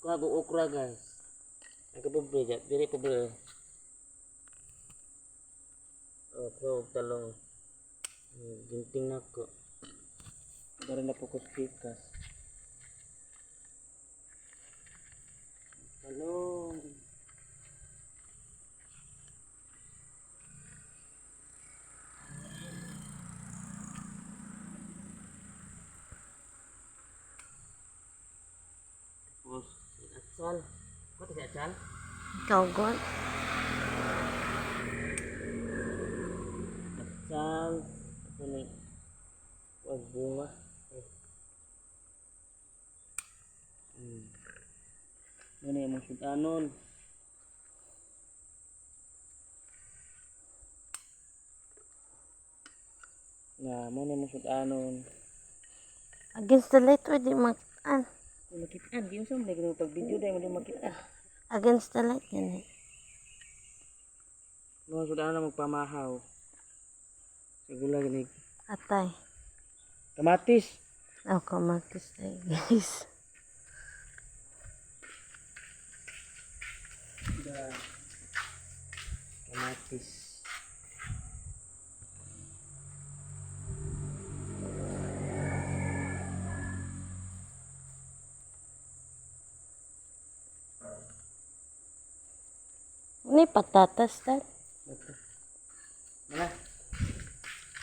Kago okra guys. Nagkapobre dyan. Very pobre. Okra o talong. Ginting na ko. Dari na po ko pikas. Talong. Tapos, atsal. Kau tak atsal? Ikaw, God. Atsal. Ito ni. Wag bunga. Ano yung mga sudanon? Nah, mana yung mga sudanon? Against the light, pwede makitaan. Makitaan, di usah mulai pag video dahil mulai makitaan. Against the light, yan eh. Mga sudanon na magpamahaw. Sigula ganig. Atay. Kamatis. Oh, kamatis tayo, guys. Kamatis. Ini patatas, Dad.